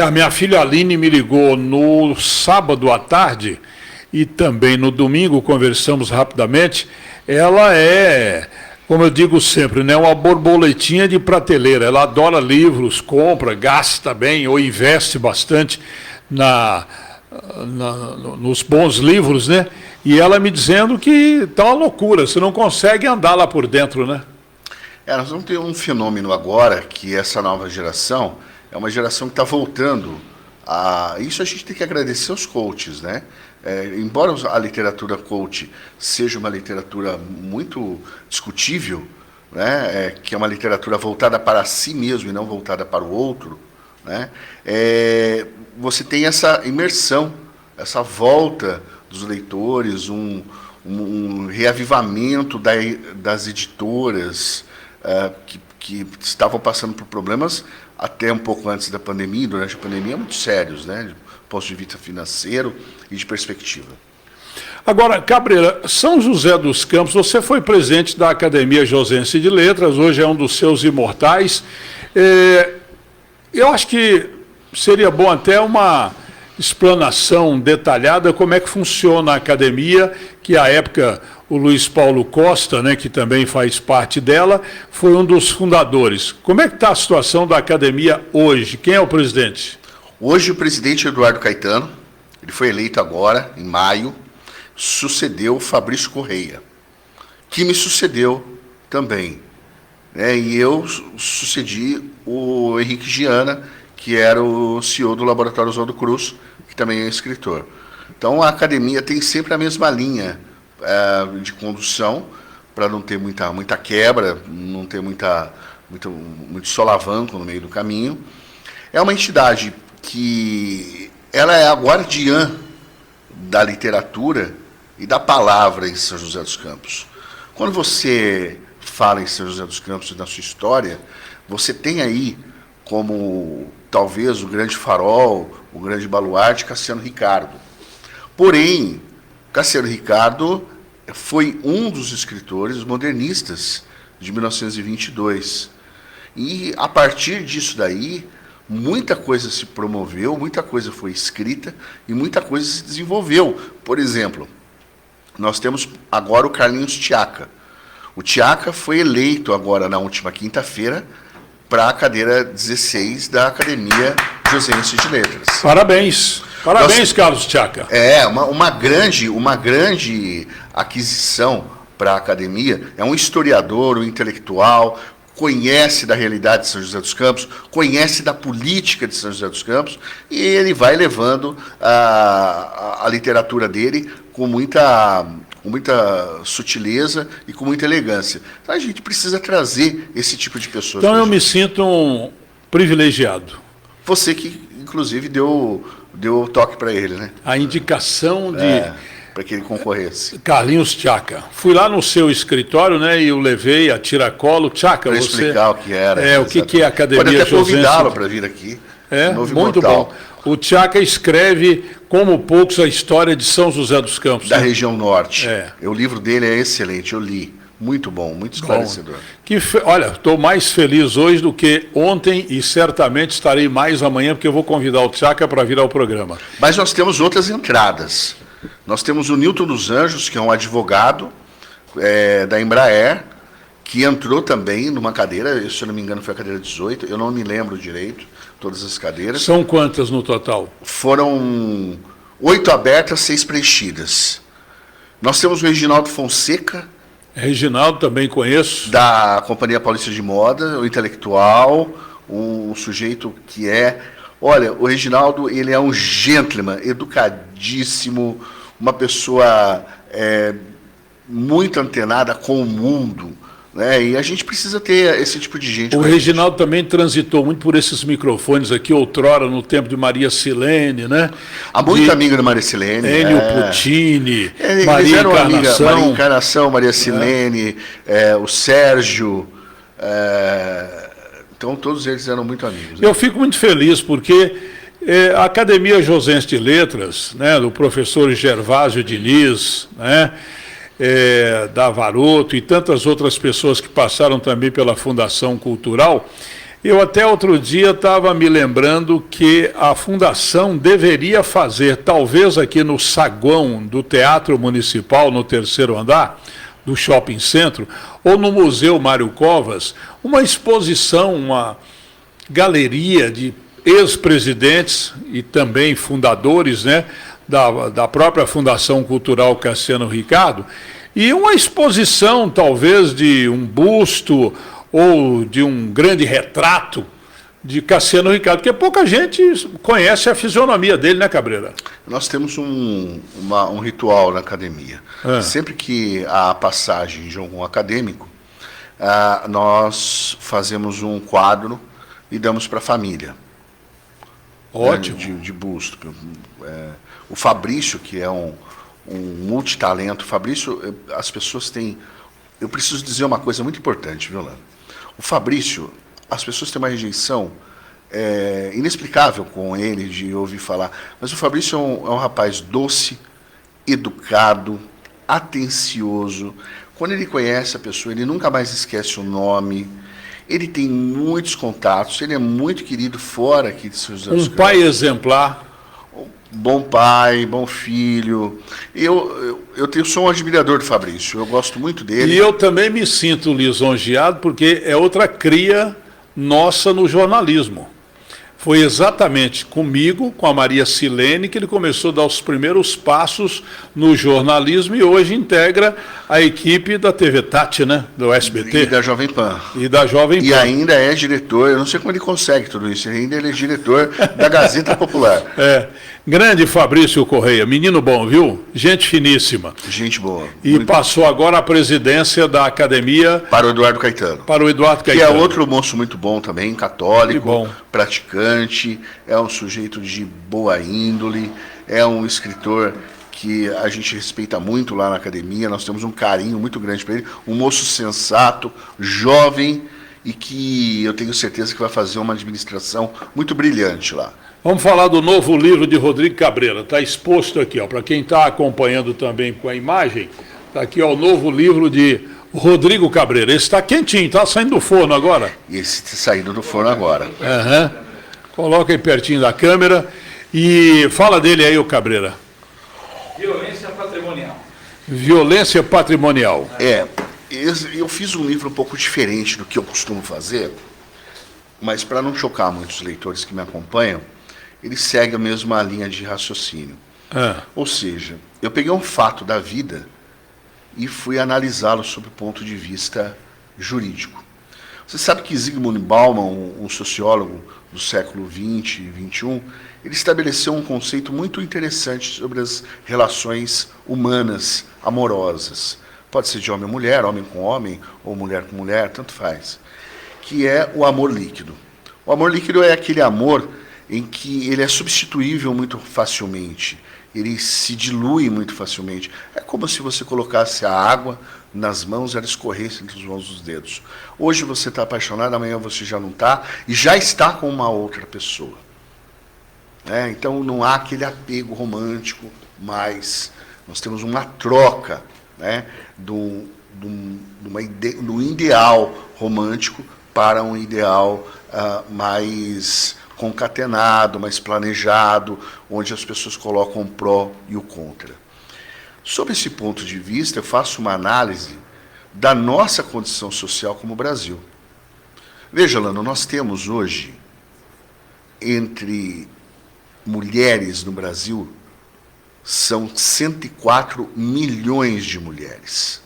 A minha filha Aline me ligou no sábado à tarde e também no domingo, conversamos rapidamente. Ela é, como eu digo sempre, né, uma borboletinha de prateleira. Ela adora livros, compra, gasta bem ou investe bastante nos bons livros, né? E ela me dizendo que está uma loucura, você não consegue andar lá por dentro, né? Nós vamos ter um fenômeno agora, que essa nova geração é uma geração que está voltando a... Isso a gente tem que agradecer aos coaches, né? Embora a literatura coach seja uma literatura muito discutível, né? Que é uma literatura voltada para si mesmo e não voltada para o outro, né? Você tem essa imersão, essa volta dos leitores, um reavivamento das editoras que estavam passando por problemas até um pouco antes da pandemia, durante a pandemia, muito sérios, né, do ponto de vista financeiro e de perspectiva. Agora, Cabreira, São José dos Campos, você foi presidente da Academia Josense de Letras, hoje é um dos seus imortais. Eu acho que seria bom até uma explanação detalhada como é que funciona a academia, que à época o Luiz Paulo Costa, né, que também faz parte dela, foi um dos fundadores. Como é que está a situação da academia hoje? Quem é o presidente? Hoje o presidente é Eduardo Caetano, ele foi eleito agora, em maio, sucedeu o Fabrício Correia, que me sucedeu também, né, e eu sucedi o Henrique Giana, que era o CEO do Laboratório Oswaldo Cruz, que também é escritor. Então, a academia tem sempre a mesma linha de condução, para não ter muita quebra, não ter muito solavanco no meio do caminho. É uma entidade que ela é a guardiã da literatura e da palavra em São José dos Campos. Quando você fala em São José dos Campos e na sua história, você tem aí como talvez o grande farol, o grande baluarte, Cassiano Ricardo. Porém, Cassiano Ricardo foi um dos escritores modernistas de 1922. E, a partir disso daí, muita coisa se promoveu, muita coisa foi escrita e muita coisa se desenvolveu. Por exemplo, nós temos agora o Carlinhos Tchaka. O Tchaka foi eleito agora, na última quinta-feira, para a cadeira 16 da Academia Josense de Letras. Parabéns. Parabéns, Carlos Tchaka. Uma grande aquisição para a academia. É um historiador, um intelectual, conhece da realidade de São José dos Campos, conhece da política de São José dos Campos, e ele vai levando a literatura dele com muita sutileza e com muita elegância. Então a gente precisa trazer esse tipo de pessoas. Então eu me sinto um privilegiado. Você que, inclusive, deu o toque para ele, né? A indicação para que ele concorresse. Carlinhos Tchaka. Fui lá no seu escritório, né, e eu levei a tiracolo. Tchaka, para explicar o que era. O que é a Academia Pode até Josense. convidá-lo para vir aqui. Muito bom. O Tchaka escreve, como poucos, a história de São José dos Campos. Da região norte. O livro dele é excelente, eu li. Muito bom, muito esclarecedor. Olha, estou mais feliz hoje do que ontem e certamente estarei mais amanhã, porque eu vou convidar o Tchaka para vir ao programa. Mas nós temos outras entradas. Nós temos o Nilton dos Anjos, que é um advogado da Embraer, que entrou também numa cadeira, se eu não me engano foi a cadeira 18, eu não me lembro direito, todas as cadeiras. São quantas no total? Foram 8 abertas, 6 preenchidas. Nós temos o Reginaldo Fonseca. Reginaldo também conheço. Da Companhia Paulista de Moda, o intelectual, um sujeito que é... Olha, o Reginaldo, ele é um gentleman, educadíssimo, uma pessoa muito antenada com o mundo, né? E a gente precisa ter esse tipo de gente. O Reginaldo também transitou muito por esses microfones aqui, outrora, no tempo de Maria Silene, né? Há muito amigo da Maria Silene. Enio Puccini, Maria Encarnação. Maria Encarnação, Maria Silene, o Sérgio... Então, todos eles eram muito amigos. Eu fico muito feliz porque a Academia Josense de Letras, né, do professor Gervásio Diniz, né, da Varoto e tantas outras pessoas que passaram também pela Fundação Cultural, Eu até outro dia estava me lembrando que a Fundação deveria fazer, talvez aqui no saguão do Teatro Municipal, no 3º andar, do Shopping Centro, ou no Museu Mário Covas, uma exposição, uma galeria de ex-presidentes e também fundadores, né, da própria Fundação Cultural Cassiano Ricardo, e uma exposição, talvez, de um busto ou de um grande retrato de Cassiano Ricardo, porque pouca gente conhece a fisionomia dele, né, Cabreira? Nós temos um ritual na academia. Sempre que há passagem de algum acadêmico, nós fazemos um quadro e damos para a família. Ótimo. De busto. O Fabrício, que é um multitalento. Fabrício, as pessoas têm... Eu preciso dizer uma coisa muito importante, viu, Lano? O Fabrício, as pessoas têm uma rejeição inexplicável com ele, de ouvir falar. Mas o Fabrício é um rapaz doce, educado, atencioso. Quando ele conhece a pessoa, ele nunca mais esquece o nome. Ele tem muitos contatos, ele é muito querido fora aqui de São José dos Campos. Um pai exemplar. Bom pai, bom filho. Eu sou um admirador do Fabrício, eu gosto muito dele. E eu também me sinto lisonjeado, porque é outra cria nossa no jornalismo. Foi exatamente comigo, com a Maria Silene, que ele começou a dar os primeiros passos no jornalismo e hoje integra a equipe da TV Tati, né? Do SBT. E da Jovem Pan. E da Jovem Pan. E ainda é diretor, eu não sei como ele consegue tudo isso, ele é diretor da Gazeta Popular. Grande Fabrício Correia, menino bom, viu? Gente finíssima. Gente boa. E passou agora a presidência da academia... Para o Eduardo Caetano. Para o Eduardo Caetano. Que é outro moço muito bom também, católico, bom. Praticante, é um sujeito de boa índole, é um escritor que a gente respeita muito lá na academia, nós temos um carinho muito grande para ele, um moço sensato, jovem e que eu tenho certeza que vai fazer uma administração muito brilhante lá. Vamos falar do novo livro de Rodrigo Cabreira, está exposto aqui, para quem está acompanhando também com a imagem, está aqui ó, o novo livro de Rodrigo Cabreira. Esse está quentinho, está saindo do forno agora. Esse está saindo do forno agora. Coloca aí pertinho da câmera e fala dele aí, o Cabreira. Violência patrimonial. Violência patrimonial. Eu fiz um livro um pouco diferente do que eu costumo fazer, mas para não chocar muitos leitores que me acompanham, ele segue a mesma linha de raciocínio. Ou seja, eu peguei um fato da vida e fui analisá-lo sob o ponto de vista jurídico. Você sabe que Zygmunt Bauman, um sociólogo do século XX e XXI, ele estabeleceu um conceito muito interessante sobre as relações humanas, amorosas. Pode ser de homem a mulher, homem com homem, ou mulher com mulher, tanto faz. Que é o amor líquido. O amor líquido é aquele amor em que ele é substituível muito facilmente, ele se dilui muito facilmente. É como se você colocasse a água nas mãos e ela escorresse entre os mãos dos dedos. Hoje você está apaixonado, amanhã você já não está, e já está com uma outra pessoa. Então não há aquele apego romântico, mas nós temos uma troca do ideal romântico para um ideal mais concatenado, mais planejado, onde as pessoas colocam o pró e o contra. Sob esse ponto de vista, eu faço uma análise da nossa condição social como Brasil. Veja, Lano, nós temos hoje, entre mulheres no Brasil, são 104 milhões de mulheres.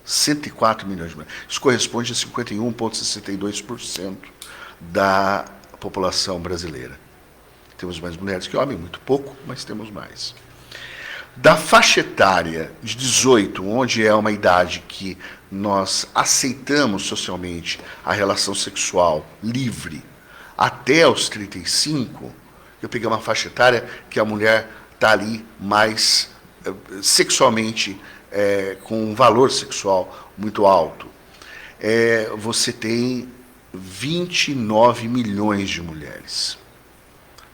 104 milhões de mulheres. Isso corresponde a 51,62% da população brasileira. Temos mais mulheres que homens, muito pouco, mas temos mais. Da faixa etária de 18, onde é uma idade que nós aceitamos socialmente a relação sexual livre, até os 35, eu peguei uma faixa etária que a mulher está ali mais sexualmente, com um valor sexual muito alto. Você tem 29 milhões de mulheres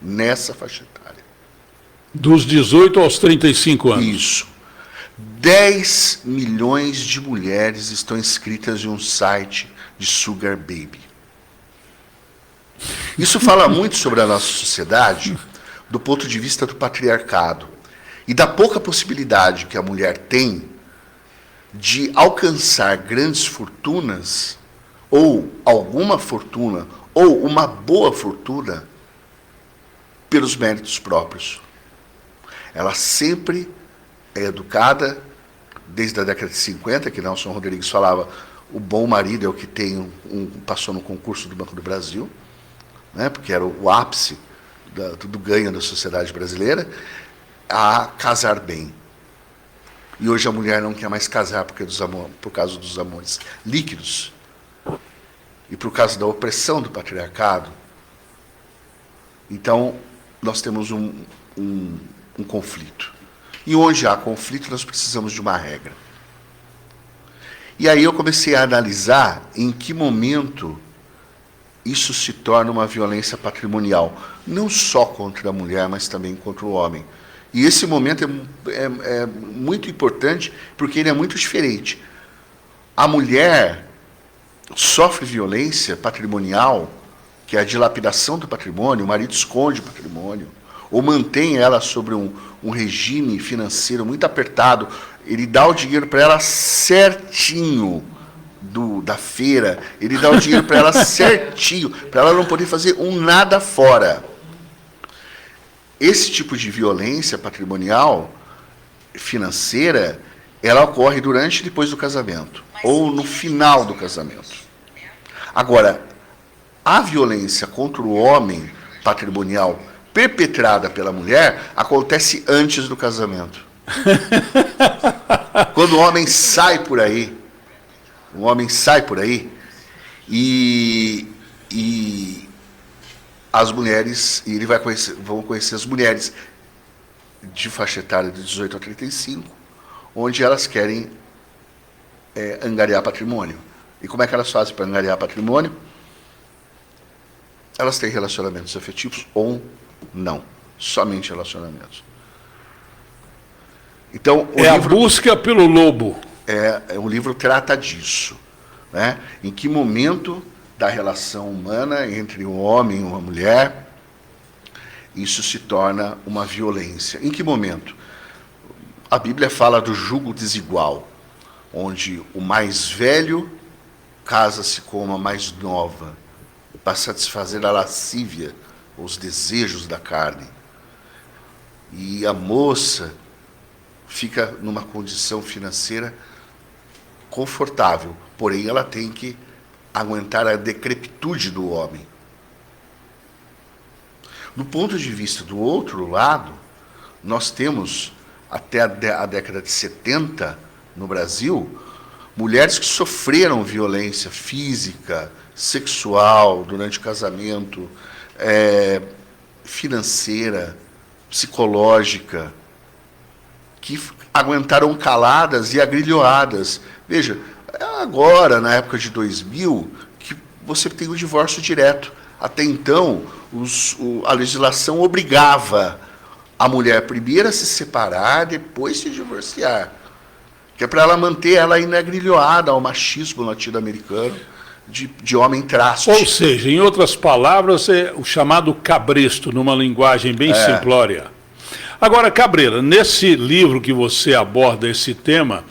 nessa faixa etária. Dos 18 aos 35 anos. Isso. 10 milhões de mulheres estão inscritas em um site de Sugar Baby. Isso fala muito sobre a nossa sociedade do ponto de vista do patriarcado e da pouca possibilidade que a mulher tem de alcançar grandes fortunas, ou alguma fortuna, ou uma boa fortuna, pelos méritos próprios. Ela sempre é educada, desde a década de 50, que Nelson Rodrigues falava, o bom marido é o que tem passou no concurso do Banco do Brasil, né, porque era o ápice do ganho da sociedade brasileira, a casar bem. E hoje a mulher não quer mais casar por causa dos amores líquidos e por causa da opressão do patriarcado. Então, nós temos um conflito. E onde há conflito, nós precisamos de uma regra. E aí eu comecei a analisar em que momento isso se torna uma violência patrimonial, não só contra a mulher, mas também contra o homem. E esse momento é muito importante, porque ele é muito diferente. A mulher sofre violência patrimonial, que é a dilapidação do patrimônio, o marido esconde o patrimônio, ou mantém ela sobre um regime financeiro muito apertado, ele dá o dinheiro para ela certinho da feira, ele dá o dinheiro para ela certinho, para ela não poder fazer nada fora. Esse tipo de violência patrimonial, financeira, ela ocorre durante e depois do casamento, ou no final do casamento. Agora, a violência contra o homem patrimonial perpetrada pela mulher acontece antes do casamento. Quando o homem sai por aí, e as mulheres, e ele vão conhecer as mulheres de faixa etária de 18 a 35, onde elas querem angariar patrimônio. E como é que elas fazem para angariar patrimônio? Elas têm relacionamentos afetivos ou não, somente relacionamentos. Então, a busca pelo lobo. O livro trata disso, né? Em que momento da relação humana entre um homem e uma mulher isso se torna uma violência? Em que momento? A Bíblia fala do jugo desigual, onde o mais velho casa-se com uma mais nova para satisfazer a lascívia, os desejos da carne. E a moça fica numa condição financeira confortável, porém ela tem que aguentar a decrepitude do homem. Do ponto de vista do outro lado, nós temos, até a década de 70, no Brasil, mulheres que sofreram violência física, sexual, durante o casamento, financeira, psicológica, que aguentaram caladas e agrilhoadas. Veja, agora, na época de 2000, que você tem o divórcio direto. Até então, a legislação obrigava a mulher primeiro a se separar, depois se divorciar. Que é para ela manter ela inagrilhoada ao machismo latino-americano de homem traste. Ou seja, em outras palavras, é o chamado cabresto, numa linguagem bem simplória. Agora, Cabreira, nesse livro que você aborda esse tema,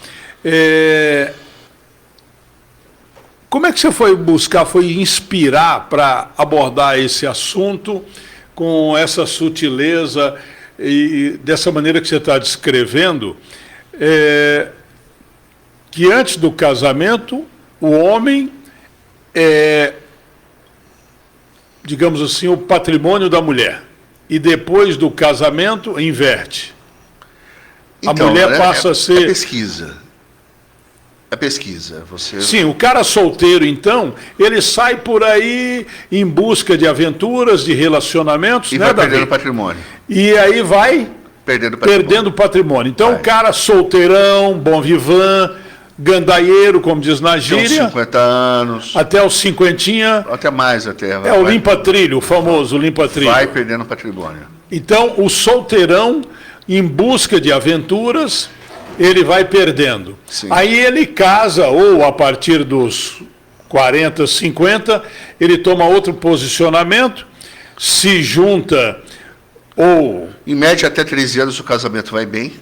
como é que você foi inspirar para abordar esse assunto com essa sutileza e dessa maneira que você está descrevendo, que antes do casamento, o homem digamos assim, o patrimônio da mulher. E depois do casamento, inverte. Então, a mulher passa a ser... É pesquisa. Sim, o cara solteiro, então, ele sai por aí em busca de aventuras, de relacionamentos, e né, vai Davi? perdendo patrimônio. E aí vai perdendo patrimônio. Então, o cara solteirão, bom vivant, gandaieiro, como diz na gíria. Até os 50 anos. Até os 50. Até mais, até. O limpa-trilho, o famoso limpa-trilho. Vai perdendo patrimônio. Então, o solteirão, em busca de aventuras, ele vai perdendo. Sim. Aí ele casa, ou a partir dos 40, 50, ele toma outro posicionamento, se junta ou... Em média, até 13 anos o casamento vai bem.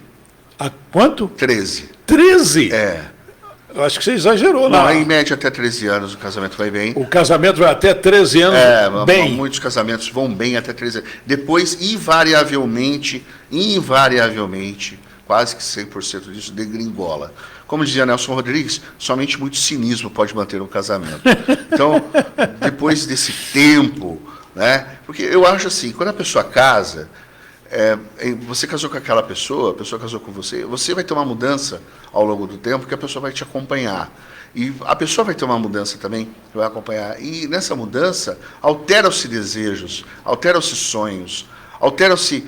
A quanto? 13. 13? É. Eu acho que você exagerou. Não, em média, até 13 anos o casamento vai bem. O casamento vai até 13 anos bem. Muitos casamentos vão bem até 13 anos. Depois, invariavelmente, quase que 100% disso degringola. Como dizia Nelson Rodrigues, somente muito cinismo pode manter um casamento. Então, depois desse tempo, né? Porque eu acho assim, quando a pessoa casa, você casou com aquela pessoa, a pessoa casou com você, você vai ter uma mudança ao longo do tempo que a pessoa vai te acompanhar. E a pessoa vai ter uma mudança também que vai acompanhar. E nessa mudança, alteram-se desejos, alteram-se sonhos, alteram-se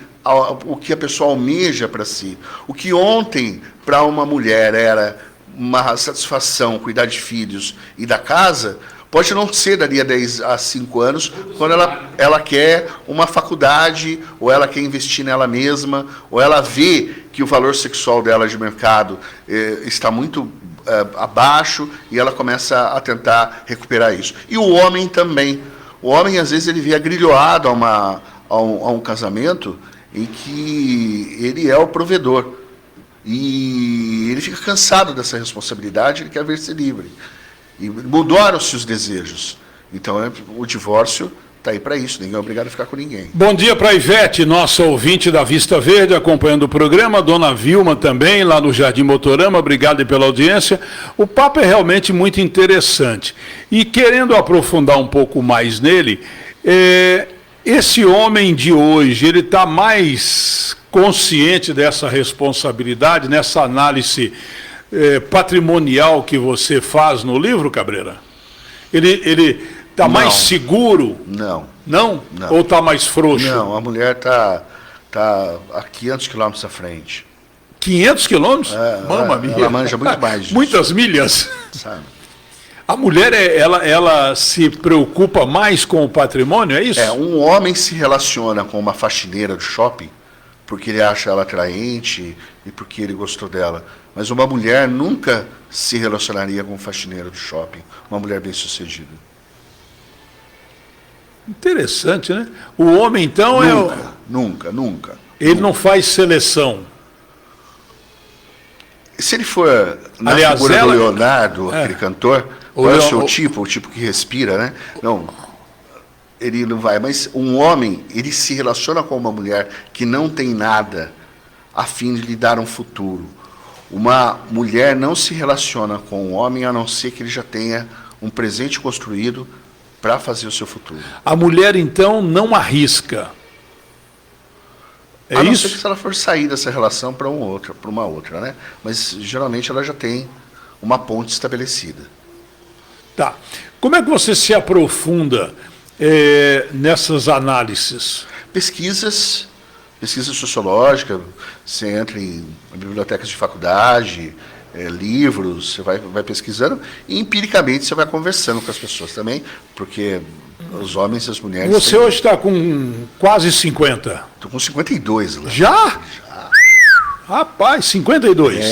o que a pessoa almeja para si. O que ontem, para uma mulher, era uma satisfação, cuidar de filhos e da casa, pode não ser dali a 10 a 5 anos, quando ela quer uma faculdade, ou ela quer investir nela mesma, ou ela vê que o valor sexual dela de mercado está muito abaixo, e ela começa a tentar recuperar isso. E o homem também. O homem, às vezes, ele vê agrilhoado a um casamento em que ele é o provedor. E ele fica cansado dessa responsabilidade, ele quer ver-se livre. E mudaram-se os desejos. Então, o divórcio está aí para isso, ninguém é obrigado a ficar com ninguém. Bom dia para a Ivete, nossa ouvinte da Vista Verde, acompanhando o programa. Dona Vilma também, lá no Jardim Motorama, obrigado pela audiência. O papo é realmente muito interessante. E querendo aprofundar um pouco mais nele, esse homem de hoje, ele está mais consciente dessa responsabilidade, nessa análise patrimonial que você faz no livro, Cabreira? Ele está mais seguro? Não. Não? Não. Ou está mais frouxo? Não, a mulher está a 500 quilômetros à frente. 500 quilômetros? Ela manja muito mais disso. Muitas milhas? Sabe? A mulher, ela se preocupa mais com o patrimônio, é isso? Um homem se relaciona com uma faxineira do shopping porque ele acha ela atraente e porque ele gostou dela. Mas uma mulher nunca se relacionaria com um faxineiro do shopping, uma mulher bem-sucedida. Interessante, né? O homem, então, Nunca. Ele não faz seleção. Se ele for na figura do Leonardo, aquele cantor, qual é o seu tipo? O tipo que respira, né? Não, ele não vai. Mas um homem, ele se relaciona com uma mulher que não tem nada a fim de lhe dar um futuro. Uma mulher não se relaciona com um homem a não ser que ele já tenha um presente construído para fazer o seu futuro. A mulher, então, não arrisca. A não ser que se ela for sair dessa relação para uma outra, né? Mas geralmente ela já tem uma ponte estabelecida. Tá. Como é que você se aprofunda nessas análises? Pesquisa sociológica, você entra em bibliotecas de faculdade, livros, você vai pesquisando, e empiricamente você vai conversando com as pessoas também, porque os homens e as mulheres... Você hoje está com quase 50. Estou com 52 lá. Já? Rapaz, 52.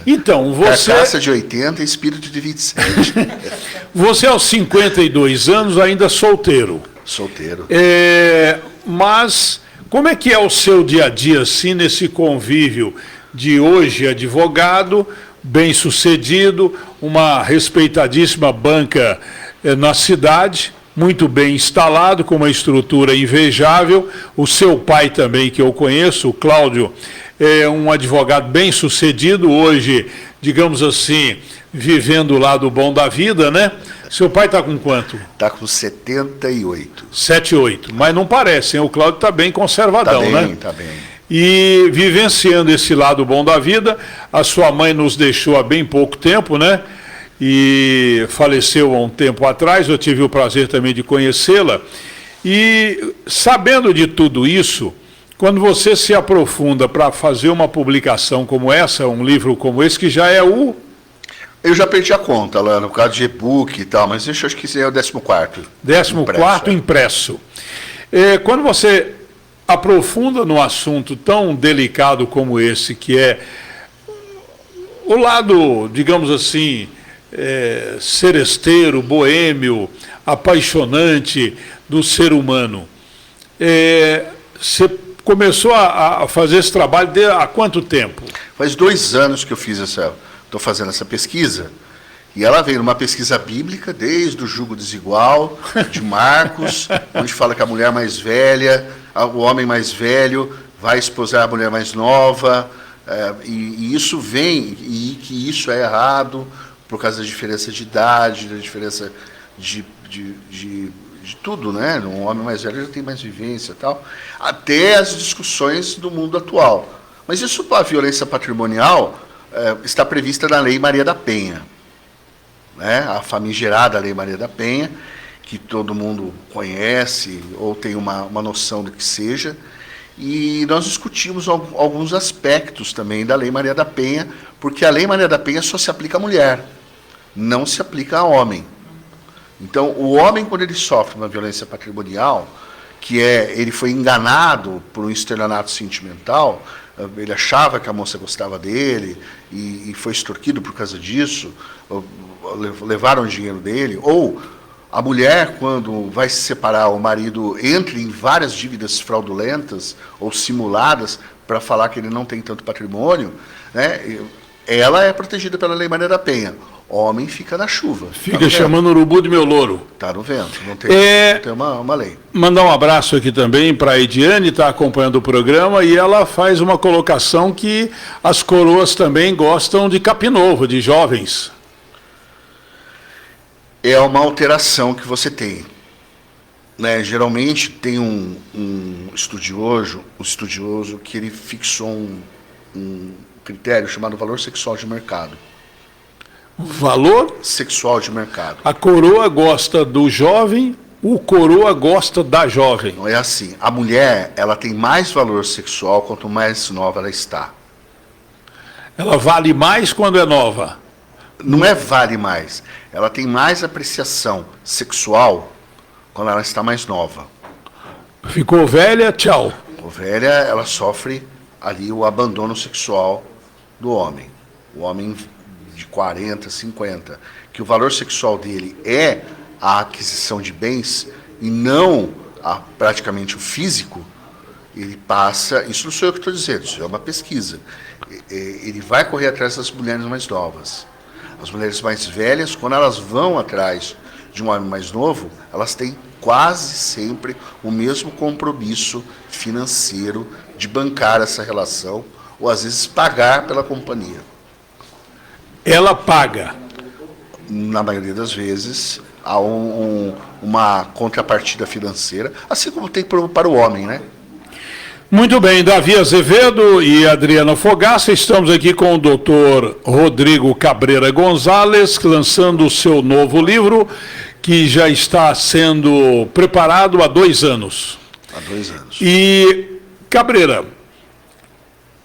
Então, você... Carcaça de 80 e espírito de 27. Você, aos 52 anos, ainda solteiro. Solteiro. Mas, como é que é o seu dia a dia, assim, nesse convívio de hoje, advogado, bem-sucedido, uma respeitadíssima banca na cidade, muito bem instalado, com uma estrutura invejável. O seu pai também, que eu conheço, o Cláudio, é um advogado bem-sucedido, hoje, digamos assim, vivendo o lado bom da vida, né? Seu pai está com quanto? Está com 78. 78, mas não parece, hein? O Cláudio está bem conservadão, né? Está bem. E vivenciando esse lado bom da vida, a sua mãe nos deixou há bem pouco tempo, né? E faleceu há um tempo atrás, eu tive o prazer também de conhecê-la. E sabendo de tudo isso, quando você se aprofunda para fazer uma publicação como essa, um livro como esse, que já é o... Eu já perdi a conta lá, no caso de e-book e tal, mas eu acho que esse é o 14º. 14º impresso. Quando você aprofunda num assunto tão delicado como esse, que é o lado, digamos assim, seresteiro, boêmio, apaixonante do ser humano. Você começou a fazer esse trabalho há quanto tempo? Faz 2 anos que eu estou fazendo essa pesquisa, e ela veio numa pesquisa bíblica, desde o jugo desigual, de Marcos, onde fala que a mulher mais velha, o homem mais velho, vai esposar a mulher mais nova, e isso vem, e que isso é errado, por causa da diferença de idade, da diferença de tudo, né? Um homem mais velho já tem mais vivência e tal, até as discussões do mundo atual. Mas isso, a violência patrimonial, está prevista na Lei Maria da Penha, né? A famigerada Lei Maria da Penha, que todo mundo conhece ou tem uma noção do que seja, e nós discutimos alguns aspectos também da Lei Maria da Penha, porque a Lei Maria da Penha só se aplica à mulher, não se aplica a homem. Então, o homem, quando ele sofre uma violência patrimonial, ele foi enganado por um estelionato sentimental, ele achava que a moça gostava dele e foi extorquido por causa disso, levaram o dinheiro dele, ou a mulher, quando vai se separar, o marido entra em várias dívidas fraudulentas ou simuladas para falar que ele não tem tanto patrimônio, né? Ela é protegida pela Lei Maria da Penha. Homem fica na chuva. Fica chamando o urubu de meu louro. Está no vento, não tem uma lei. Mandar um abraço aqui também para a Ediane, está acompanhando o programa, e ela faz uma colocação que as coroas também gostam de capinovo, de jovens. É uma alteração que você tem, né? Geralmente tem um estudioso que ele fixou um critério chamado valor sexual de mercado. Valor sexual de mercado. A coroa gosta do jovem, o coroa gosta da jovem. Não é assim. A mulher, ela tem mais valor sexual quanto mais nova ela está. Ela vale mais quando é nova. Não é vale mais. Ela tem mais apreciação sexual quando ela está mais nova. Ficou velha, tchau. Ficou velha, ela sofre ali o abandono sexual do homem. O homem de 40, 50, que o valor sexual dele é a aquisição de bens e não praticamente o físico, ele passa, isso não sou eu que estou dizendo, isso é uma pesquisa, ele vai correr atrás das mulheres mais novas. As mulheres mais velhas, quando elas vão atrás de um homem mais novo, elas têm quase sempre o mesmo compromisso financeiro de bancar essa relação, ou às vezes pagar pela companhia. Ela paga. Na maioria das vezes, há uma contrapartida financeira, assim como tem para o homem, né? Muito bem, Davi Azevedo e Adriana Fogaça, estamos aqui com o doutor Rodrigo Cabreira Gonzalez, lançando o seu novo livro, que já está sendo preparado há 2 anos. Há 2 anos. E, Cabreira,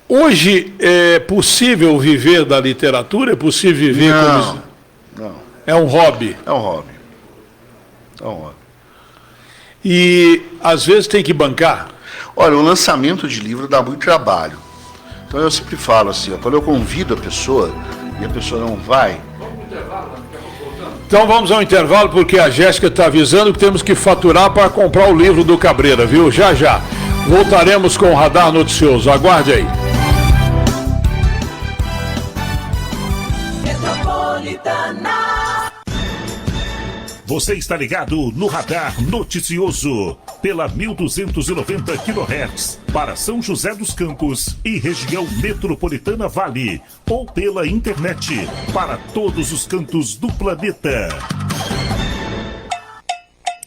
hoje é possível viver da literatura? É possível viver como... Não. É um hobby? É um hobby. É um hobby. E, às vezes, tem que bancar? Olha, o lançamento de livro dá muito trabalho. Então, eu sempre falo assim, quando eu convido a pessoa e a pessoa não vai... Então vamos ao intervalo, porque a Jéssica está avisando que temos que faturar para comprar o livro do Cabreira, viu? Já, já. Voltaremos com o Radar Noticioso. Aguarde aí. Você está ligado no Radar Noticioso, pela 1290 kHz, para São José dos Campos e região metropolitana Vale, ou pela internet, para todos os cantos do planeta.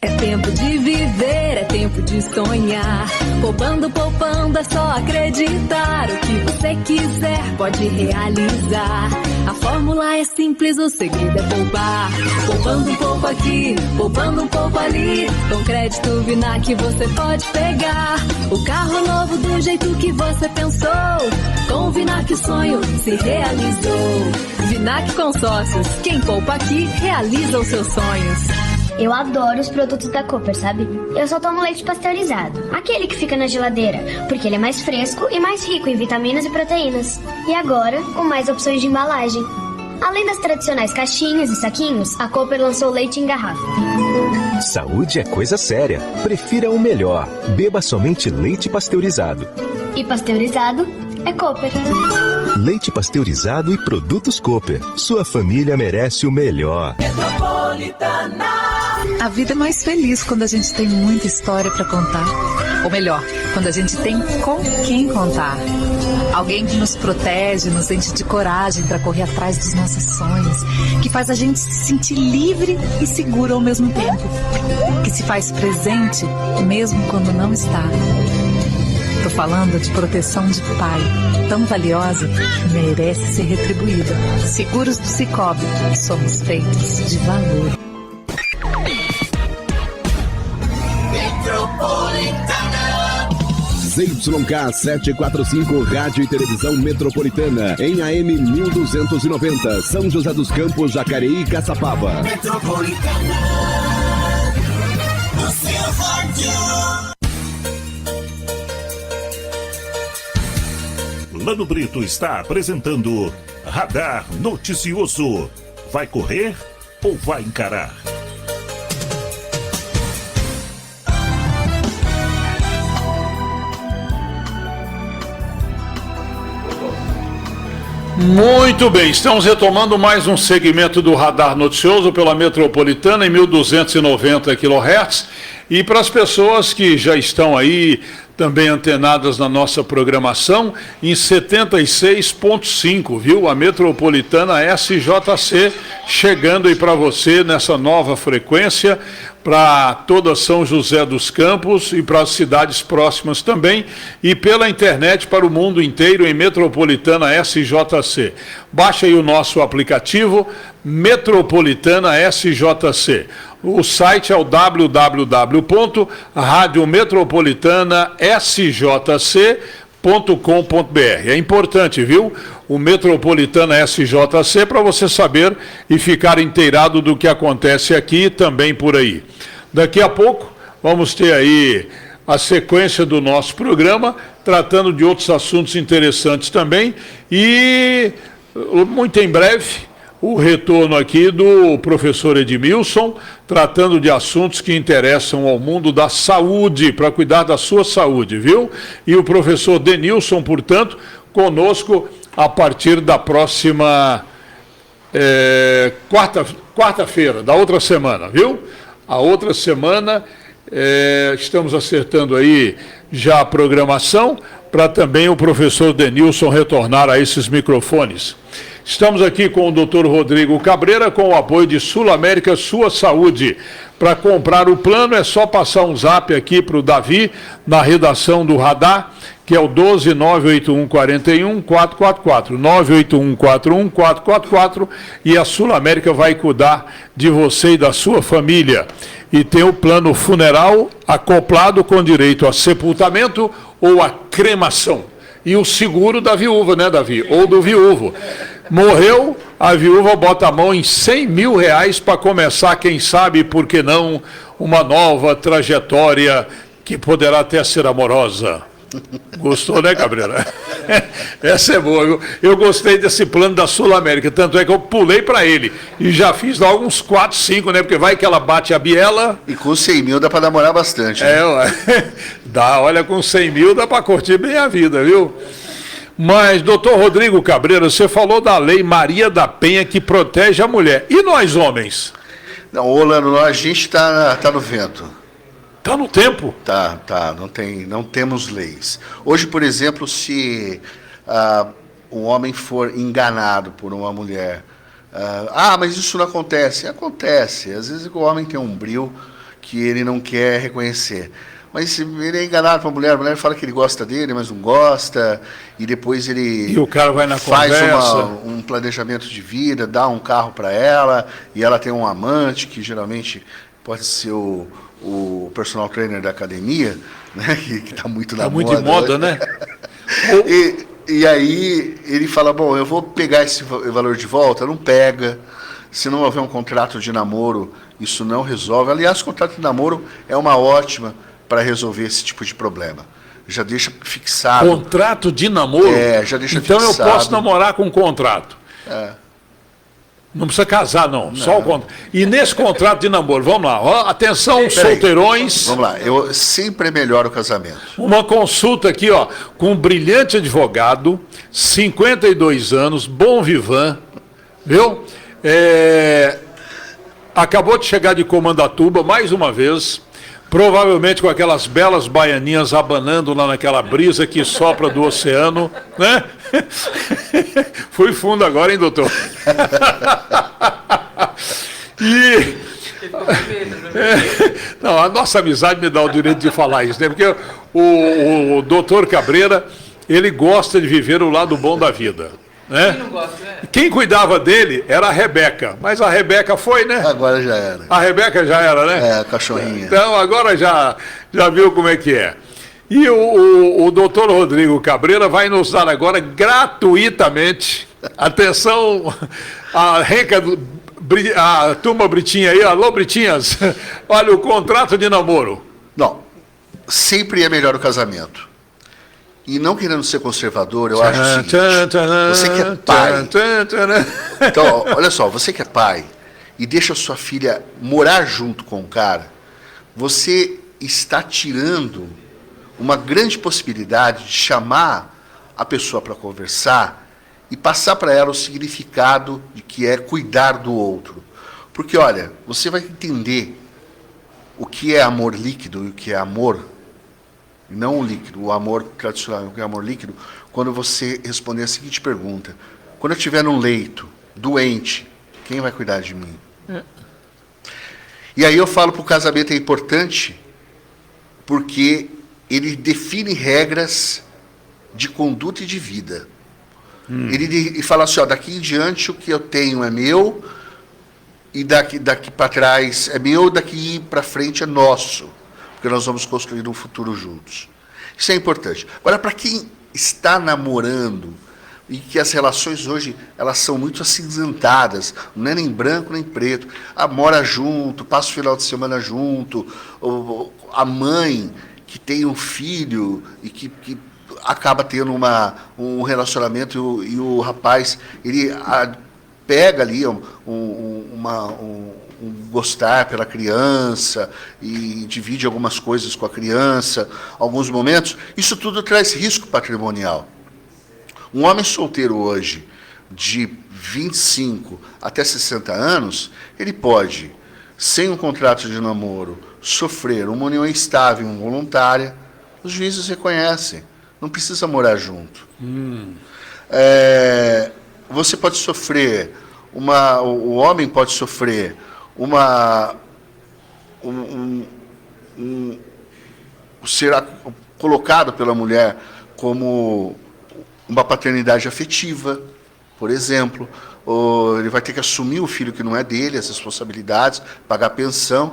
É tempo de viver, é tempo de sonhar. Poupando, poupando, é só acreditar. O que você quiser pode realizar. A fórmula é simples, o segredo é poupar. Poupando um pouco aqui, poupando um pouco ali. Com crédito Vinac você pode pegar o carro novo do jeito que você pensou. Com o Vinac o sonho se realizou. Vinac Consórcios, quem poupa aqui realiza os seus sonhos. Eu adoro os produtos da Cooper, sabe? Eu só tomo leite pasteurizado, aquele que fica na geladeira, porque ele é mais fresco e mais rico em vitaminas e proteínas. E agora, com mais opções de embalagem. Além das tradicionais caixinhas e saquinhos, a Cooper lançou leite em garrafa. Saúde é coisa séria. Prefira o melhor. Beba somente leite pasteurizado. E pasteurizado é Cooper. Leite pasteurizado e produtos Cooper. Sua família merece o melhor. A vida é mais feliz quando a gente tem muita história para contar. Ou melhor, quando a gente tem com quem contar. Alguém que nos protege, nos enche de coragem para correr atrás dos nossos sonhos. Que faz a gente se sentir livre e seguro ao mesmo tempo. Que se faz presente mesmo quando não está. Tô falando de proteção de pai, tão valiosa que merece ser retribuída. Seguros do Cicobi, somos feitos de valor. ZYK 745, Rádio e Televisão Metropolitana, em AM 1290, São José dos Campos, Jacareí e Caçapava. Metropolitana, o seu rádio. Lano Brito está apresentando Radar Noticioso. Vai correr ou vai encarar? Muito bem, estamos retomando mais um segmento do Radar Noticioso pela Metropolitana em 1290 kHz. E para as pessoas que já estão aí também antenadas na nossa programação, em 76.5, viu? A Metropolitana SJC chegando aí para você nessa nova frequência, para toda São José dos Campos e para as cidades próximas também, e pela internet para o mundo inteiro em Metropolitana SJC. Baixa aí o nosso aplicativo Metropolitana SJC. O site é o www.radiometropolitanasjc.com.br. É importante, viu? O Metropolitana SJC para você saber e ficar inteirado do que acontece aqui e também por aí. Daqui a pouco vamos ter aí a sequência do nosso programa, tratando de outros assuntos interessantes também e muito em breve o retorno aqui do professor Edmilson, tratando de assuntos que interessam ao mundo da saúde, para cuidar da sua saúde, viu? E o professor Denilson, portanto, conosco a partir da próxima quarta-feira, da outra semana, viu? A outra semana estamos acertando aí já a programação para também o professor Denilson retornar a esses microfones. Estamos aqui com o Dr. Rodrigo Cabreira, com o apoio de Sul América Sua Saúde. Para comprar o plano é só passar um zap aqui para o Davi, na redação do Radar, que é o 12-981-41-444, 981-41-444, e a Sul América vai cuidar de você e da sua família. E tem o plano funeral acoplado com direito a sepultamento ou a cremação. E o seguro da viúva, né, Davi? Ou do viúvo. Morreu, a viúva bota a mão em R$100 mil para começar, quem sabe, por que não, uma nova trajetória que poderá até ser amorosa. Gostou, né, Cabreira? Essa é boa, viu? Eu gostei desse plano da Sul América, tanto é que eu pulei para ele e já fiz logo uns 4, 5, né? Porque vai que ela bate a biela. E com 100 mil dá para namorar bastante. Né? Dá, olha, com 100 mil dá para curtir bem a vida, viu? Mas, doutor Rodrigo Cabreira, você falou da lei Maria da Penha que protege a mulher. E nós, homens? Não, Orlando, a gente está no vento. Está no tempo? Tá, não temos leis. Hoje, por exemplo, se um homem for enganado por uma mulher, mas isso não acontece. Acontece. Às vezes o homem tem um brio que ele não quer reconhecer. Mas se ele é enganado por uma mulher fala que ele gosta dele, mas não gosta, e depois ele e o cara vai na faz um planejamento de vida, dá um carro para ela, e ela tem um amante, que geralmente pode ser o personal trainer da academia, né, que está muito na moda. Está muito de moda, né? E aí ele fala, bom, eu vou pegar esse valor de volta, não pega. Se não houver um contrato de namoro, isso não resolve. Aliás, o contrato de namoro é uma ótima para resolver esse tipo de problema. Já deixa fixado. Contrato de namoro? Já deixa então fixado. Então eu posso namorar com contrato. Não precisa casar, não. Só o contrato. E nesse contrato de namoro, vamos lá. Ó, atenção, solteirões. Vamos lá. Eu sempre é melhor o casamento. Uma consulta aqui, ó, com um brilhante advogado, 52 anos, bom vivan, viu? Acabou de chegar de Comandatuba, mais uma vez, provavelmente com aquelas belas baianinhas abanando lá naquela brisa que sopra do oceano, né? Fui fundo agora, hein, doutor? Não, a nossa amizade me dá o direito de falar isso, né? Porque o doutor Cabreira, ele gosta de viver o lado bom da vida, né? Quem não gosta, né? Quem cuidava dele era a Rebeca, mas a Rebeca foi, né? Agora já era. A Rebeca já era, né? É, a cachorrinha. Então, agora já viu como é que é. E o doutor Rodrigo Cabreira vai nos dar agora gratuitamente, atenção, a turma Britinha aí, alô Britinhas, olha o contrato de namoro. Não, sempre é melhor o casamento. E não querendo ser conservador, eu acho o seguinte, você que é pai, então, olha só, você que é pai e deixa a sua filha morar junto com o cara, você está tirando uma grande possibilidade de chamar a pessoa para conversar e passar para ela o significado de que é cuidar do outro. Porque, olha, você vai entender o que é amor líquido e o que é amor, e não o líquido, o amor tradicional, o que é amor líquido, quando você responder a seguinte pergunta: quando eu estiver num leito, doente, quem vai cuidar de mim? E aí eu falo que o casamento é importante porque ele define regras de conduta e de vida. Ele fala assim, ó, daqui em diante o que eu tenho é meu, e daqui para trás é meu, daqui para frente é nosso, porque nós vamos construir um futuro juntos. Isso é importante. Agora, para quem está namorando, e que as relações hoje elas são muito acinzentadas, não é nem branco nem preto, mora junto, passa o final de semana junto, a mãe que tem um filho e que acaba tendo um relacionamento e o rapaz, ele pega ali um gostar pela criança e divide algumas coisas com a criança, alguns momentos, isso tudo traz risco patrimonial. Um homem solteiro hoje, de 25 até 60 anos, ele pode, sem um contrato de namoro, sofrer uma união estável, involuntária, os juízes reconhecem, não precisa morar junto. Você pode sofrer, o homem pode sofrer ser colocado pela mulher como uma paternidade afetiva, por exemplo, ou ele vai ter que assumir o filho que não é dele, as responsabilidades, pagar pensão,